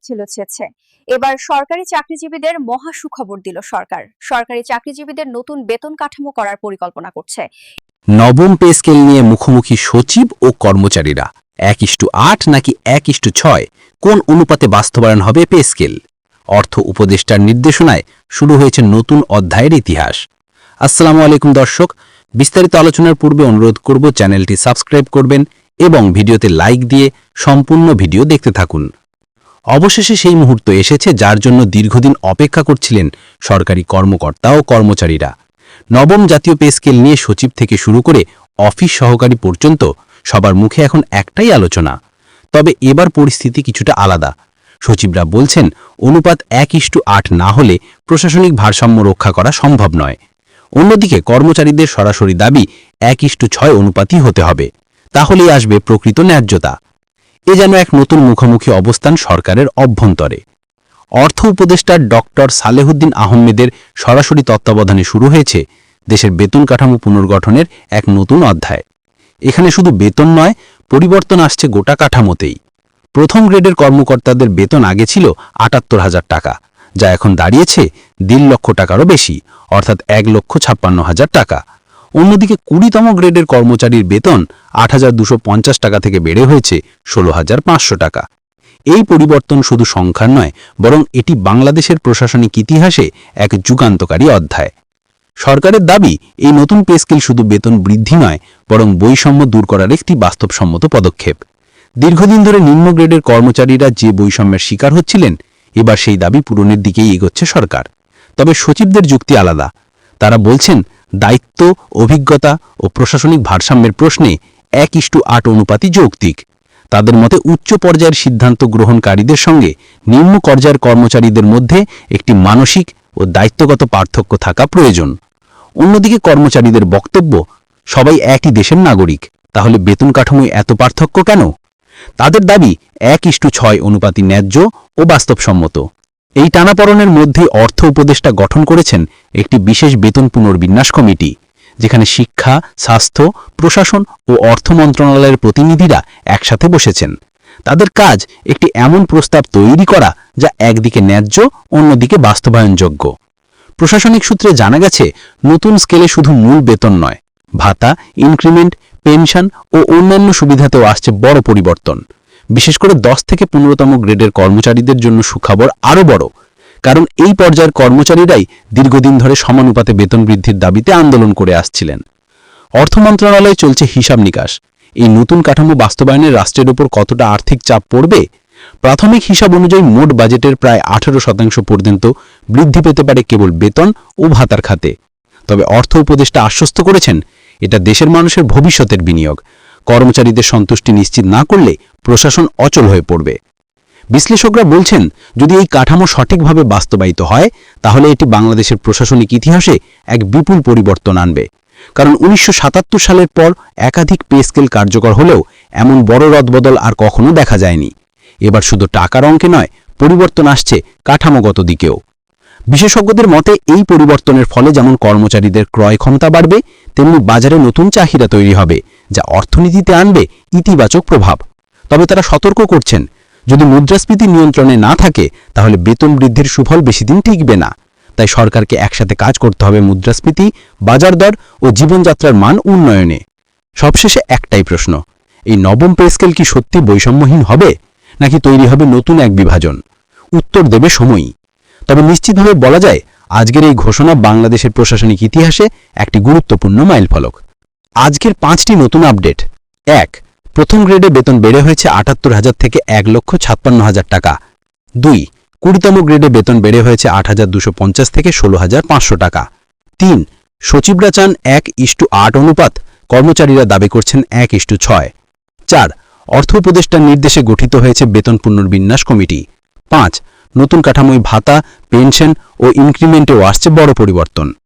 ছিল ছেছে। এবার সরকারি চাকরিজীবীদের মহা সুখবর দিল সরকার। সরকারি চাকরিজীবীদের নতুন বেতন কাঠামো করার পরিকল্পনা করছে। নবম পে স্কেল নিয়ে মুখোমুখি সচিব ও কর্মচারীরা 1:8 নাকি 1:6 কোন অনুপাতে বাস্তবায়ন হবে পে স্কেল? অর্থ উপদেষ্টার নির্দেশনায় শুরু হয়েছে নতুন অধ্যায়ের ইতিহাস। আসসালামু আলাইকুম দর্শক, বিস্তারিত আলোচনার পূর্বে অনুরোধ করব চ্যানেলটি সাবস্ক্রাইব করবেন এবং ভিডিওতে লাইক দিয়ে সম্পূর্ণ ভিডিও দেখতে থাকুন। অবশেষে সেই মুহূর্ত এসেছে যার জন্য দীর্ঘদিন অপেক্ষা করছিলেন সরকারি কর্মকর্তা ও কর্মচারীরা। নবম জাতীয় পে স্কেল নিয়ে সচিব থেকে শুরু করে অফিস সহকারী পর্যন্ত সবার মুখে এখন একটাই আলোচনা। তবে এবার পরিস্থিতি কিছুটা আলাদা। সচিবরা বলছেন অনুপাত 1:8 না হলে প্রশাসনিক ভারসাম্য রক্ষা করা সম্ভব নয়। অন্যদিকে কর্মচারীদের সরাসরি দাবি 1:6 অনুপাতই হতে হবে, তাহলেই আসবে প্রকৃত ন্যায্যতা। এ যেন এক নতুন মুখোমুখি অবস্থান সরকারের অভ্যন্তরে। অর্থ উপদেষ্টা ডক্টর সালেহুদ্দিন আহমেদের সরাসরি তত্ত্বাবধানে শুরু হয়েছে দেশের বেতন কাঠামো পুনর্গঠনের এক নতুন অধ্যায়। এখানে শুধু বেতন নয়, পরিবর্তন আসছে গোটা কাঠামোতেই। প্রথম গ্রেডের কর্মকর্তাদের বেতন আগে ছিল ৭৮,০০০ টাকা, যা এখন দাঁড়িয়েছে ১.৫ লক্ষ টাকারও বেশি, অর্থাৎ ১,৫৬,০০০ টাকা। অন্যদিকে ২০তম গ্রেডের কর্মচারীর বেতন ৮,২৫০ টাকা থেকে বেড়ে হয়েছে ১৬,৫০০ টাকা। এই পরিবর্তন শুধু সংখ্যার নয়, বরং এটি বাংলাদেশের প্রশাসনিক ইতিহাসে এক যুগান্তকারী অধ্যায়। সরকারের দাবি এই নতুন পে স্কেল শুধু বেতন বৃদ্ধি নয়, বরং বৈষম্য দূর করার একটি বাস্তবসম্মত পদক্ষেপ। দীর্ঘদিন ধরে নিম্ন গ্রেডের কর্মচারীরা যে বৈষম্যের শিকার হচ্ছিলেন, এবার সেই দাবি পূরণের দিকেই এগোচ্ছে সরকার। তবে সচিবদের যুক্তি আলাদা। তারা বলছেন দায়িত্ব, অভিজ্ঞতা ও প্রশাসনিক ভারসাম্যের প্রশ্নে 1:8 অনুপাতই যৌক্তিক। তাদের মতে উচ্চ পর্যায়ের সিদ্ধান্ত গ্রহণকারীদের সঙ্গে নিম্ন পর্যায়ের কর্মচারীদের মধ্যে একটি মানসিক ও দায়িত্বগত পার্থক্য থাকা প্রয়োজন। অন্যদিকে কর্মচারীদের বক্তব্য, সবাই একই দেশের নাগরিক, তাহলে বেতন কাঠামোয় এত পার্থক্য কেন? তাদের দাবি 1:6 অনুপাতই ন্যায্য ও বাস্তবসম্মত। এই টানাপড়নের মধ্যে অর্থ উপদেষ্টা গঠন করেছেন একটি বিশেষ বেতন পুনর্বিন্যাস কমিটি, যেখানে শিক্ষা, স্বাস্থ্য, প্রশাসন ও অর্থ মন্ত্রণালয়ের প্রতিনিধিরা একসাথে বসেছেন। তাদের কাজ একটি এমন প্রস্তাব তৈরি করা যা একদিকে ন্যায্য, অন্যদিকে বাস্তবায়নযোগ্য। প্রশাসনিক সূত্রে জানা গেছে নতুন স্কেলে শুধু মূল বেতন নয়, ভাতা, ইনক্রিমেন্ট, পেনশন ও অন্যান্য সুবিধাতেও আসছে বড় পরিবর্তন। বিশেষ করে 10 থেকে 15তম গ্রেডের কর্মচারীদের জন্য সুখবর আরও বড়, কারণ এই পর্যায়ের কর্মচারীরাই দীর্ঘদিন ধরে সমানুপাতে বেতন বৃদ্ধির দাবিতে আন্দোলন করে আসছিলেন। অর্থ মন্ত্রণালয়ে চলছে হিসাব নিকাশ। এই নতুন কাঠামো বাস্তবায়নে রাষ্ট্রের উপর কতটা আর্থিক চাপ পড়বে? প্রাথমিক হিসাব অনুযায়ী মোট বাজেটের প্রায় 18% পর্যন্ত বৃদ্ধি পেতে পারে কেবল বেতন ও ভাতার খাতে। তবে অর্থ উপদেষ্টা আশ্বস্ত করেছেন এটা দেশের মানুষের ভবিষ্যতের বিনিয়োগ। কর্মচারীদের সন্তুষ্টি নিশ্চিত না করলে প্রশাসন অচল হয়ে পড়বে। বিশ্লেষকরা বলছেন যদি এই কাঠামো সঠিকভাবে বাস্তবায়িত হয়, তাহলে এটি বাংলাদেশের প্রশাসনিক ইতিহাসে এক বিপুল পরিবর্তন আনবে। কারণ ১৯৭৭ সালের পর একাধিক পে স্কেল কার্যকর হলেও এমন বড় রদবদল আর কখনো দেখা যায়নি। এবার শুধু টাকার অঙ্কে নয়, পরিবর্তন আসছে কাঠামোগত দিকেও। বিশেষজ্ঞদের মতে এই পরিবর্তনের ফলে যেমন কর্মচারীদের ক্রয় ক্ষমতা বাড়বে, তেমনি বাজারে নতুন চাহিদা তৈরি হবে, যা অর্থনীতিতে আনবে ইতিবাচক প্রভাব। তবে তারা সতর্ক করছেন, যদি মুদ্রাস্ফীতি নিয়ন্ত্রণে না থাকে, তাহলে বেতন বৃদ্ধির সুফল বেশিদিন টিকবে না। তাই সরকারকে একসাথে কাজ করতে হবে মুদ্রাস্ফীতি, বাজার দর ও জীবনযাত্রার মান উন্নয়নে। সবশেষে একটাই প্রশ্ন, এই নবম পে স্কেল কি সত্যি বৈষম্যহীন হবে, নাকি তৈরি হবে নতুন এক বিভাজন? উত্তর দেবে সময়ই। তবে নিশ্চিতভাবে বলা যায়, আজকের এই ঘোষণা বাংলাদেশের প্রশাসনিক ইতিহাসে একটি গুরুত্বপূর্ণ মাইলফলক। আজকের 5টি নতুন আপডেট। 1. প্রথম গ্রেডে বেতন বেড়ে হয়েছে ৭৮,০০০ থেকে ১,৫৬,০০০ টাকা। 2. ২০তম গ্রেডে বেতন বেড়ে হয়েছে ৮,২৫০ থেকে ১৬,৫০০ টাকা। 3. সচিবরা চান 1:8 অনুপাত, কর্মচারীরা দাবি করছেন 1:6। 4. অর্থ উপদেষ্টার নির্দেশে গঠিত হয়েছে বেতন পুনর্বিন্যাস কমিটি। 5. নতুন কাঠামোয় ভাতা, পেনশন ও ইনক্রিমেন্টেও আসছে বড় পরিবর্তন।